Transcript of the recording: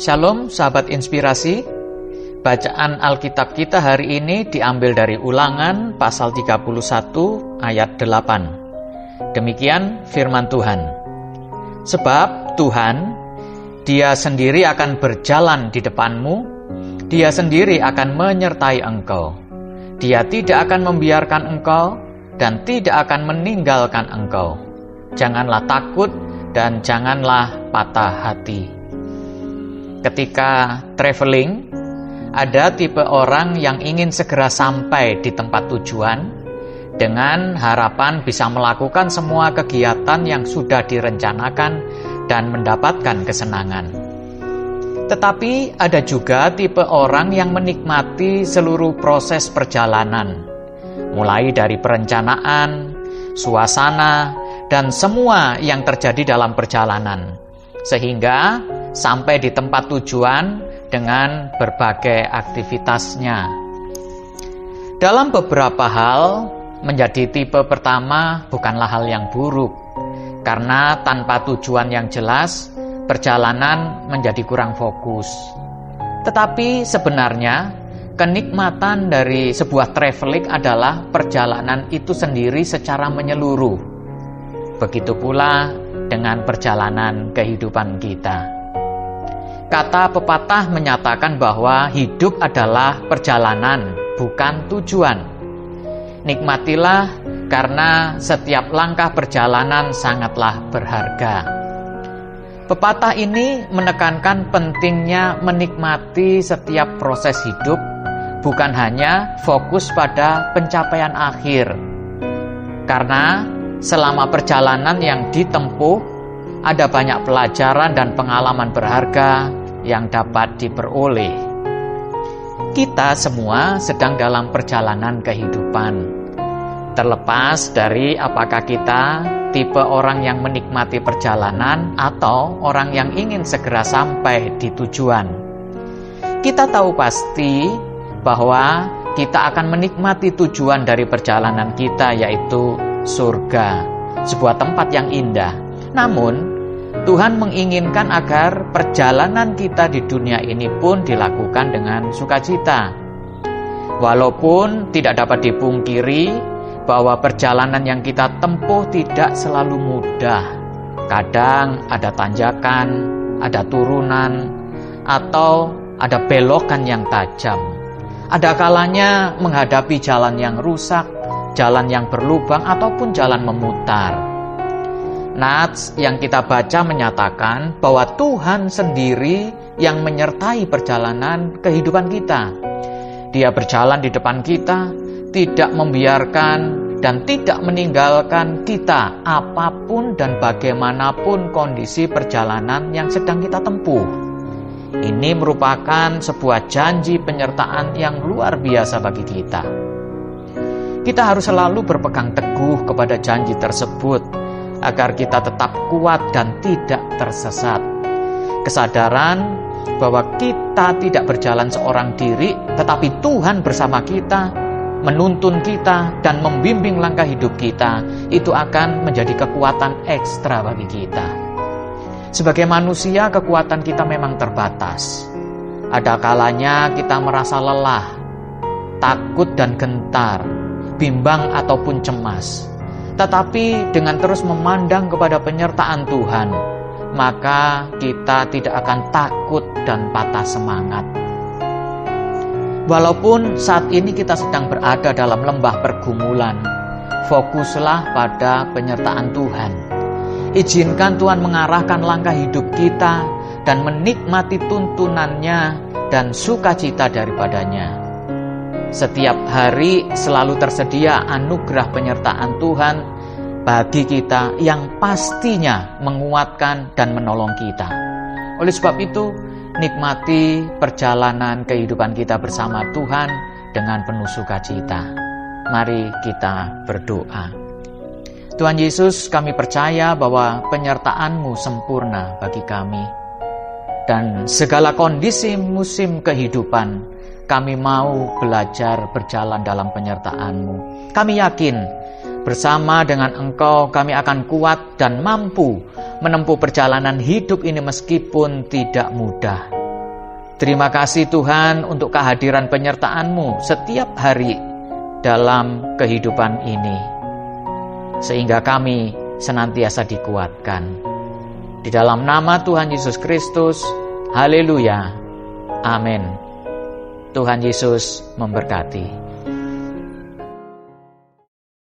Shalom sahabat inspirasi. Bacaan Alkitab kita hari ini diambil dari Ulangan pasal 31 ayat 8. Demikian firman Tuhan. Sebab Tuhan, Dia sendiri akan berjalan di depanmu, Dia sendiri akan menyertai engkau. Dia tidak akan membiarkan engkau dan tidak akan meninggalkan engkau. Janganlah takut dan janganlah patah hati. Ketika traveling, ada tipe orang yang ingin segera sampai di tempat tujuan dengan harapan bisa melakukan semua kegiatan yang sudah direncanakan dan mendapatkan kesenangan. Tetapi ada juga tipe orang yang menikmati seluruh proses perjalanan, mulai dari perencanaan, suasana, dan semua yang terjadi dalam perjalanan, sehingga sampai di tempat tujuan dengan berbagai aktivitasnya. Dalam beberapa hal, menjadi tipe pertama bukanlah hal yang buruk, karena tanpa tujuan yang jelas, perjalanan menjadi kurang fokus. Tetapi sebenarnya, kenikmatan dari sebuah traveling adalah perjalanan itu sendiri secara menyeluruh. Begitu pula dengan perjalanan kehidupan kita. Kata pepatah menyatakan bahwa hidup adalah perjalanan, bukan tujuan. Nikmatilah karena setiap langkah perjalanan sangatlah berharga. Pepatah ini menekankan pentingnya menikmati setiap proses hidup, bukan hanya fokus pada pencapaian akhir. Karena selama perjalanan yang ditempuh, ada banyak pelajaran dan pengalaman berharga yang dapat diperoleh. Kita semua sedang dalam perjalanan kehidupan. Terlepas dari apakah kita tipe orang yang menikmati perjalanan atau orang yang ingin segera sampai di tujuan. Kita tahu pasti bahwa kita akan menikmati tujuan dari perjalanan kita, yaitu surga, sebuah tempat yang indah. Namun, Tuhan menginginkan agar perjalanan kita di dunia ini pun dilakukan dengan sukacita. Walaupun tidak dapat dipungkiri bahwa perjalanan yang kita tempuh tidak selalu mudah. Kadang ada tanjakan, ada turunan, atau ada belokan yang tajam. Ada kalanya menghadapi jalan yang rusak, jalan yang berlubang, ataupun jalan memutar. Nats yang kita baca menyatakan bahwa Tuhan sendiri yang menyertai perjalanan kehidupan kita. Dia berjalan di depan kita, tidak membiarkan dan tidak meninggalkan kita apapun dan bagaimanapun kondisi perjalanan yang sedang kita tempuh. Ini merupakan sebuah janji penyertaan yang luar biasa bagi kita. Kita harus selalu berpegang teguh kepada janji tersebut, agar kita tetap kuat dan tidak tersesat. Kesadaran bahwa kita tidak berjalan seorang diri, tetapi Tuhan bersama kita, menuntun kita dan membimbing langkah hidup kita, itu akan menjadi kekuatan ekstra bagi kita. Sebagai manusia, kekuatan kita memang terbatas. Ada kalanya kita merasa lelah, takut dan gentar, bimbang ataupun cemas. Tetapi dengan terus memandang kepada penyertaan Tuhan, maka kita tidak akan takut dan patah semangat. Walaupun saat ini kita sedang berada dalam lembah pergumulan, fokuslah pada penyertaan Tuhan. Izinkan Tuhan mengarahkan langkah hidup kita dan menikmati tuntunannya dan sukacita daripadanya. Setiap hari selalu tersedia anugerah penyertaan Tuhan bagi kita yang pastinya menguatkan dan menolong kita. Oleh sebab itu, nikmati perjalanan kehidupan kita bersama Tuhan dengan penuh sukacita. Mari kita berdoa. Tuhan Yesus, kami percaya bahwa penyertaan-Mu sempurna bagi kami. Dan segala kondisi musim kehidupan, kami mau belajar berjalan dalam penyertaan-Mu. Kami yakin bersama dengan Engkau kami akan kuat dan mampu menempuh perjalanan hidup ini meskipun tidak mudah. Terima kasih Tuhan untuk kehadiran penyertaan-Mu setiap hari dalam kehidupan ini, sehingga kami senantiasa dikuatkan. Di dalam nama Tuhan Yesus Kristus, haleluya, amin. Tuhan Yesus memberkati.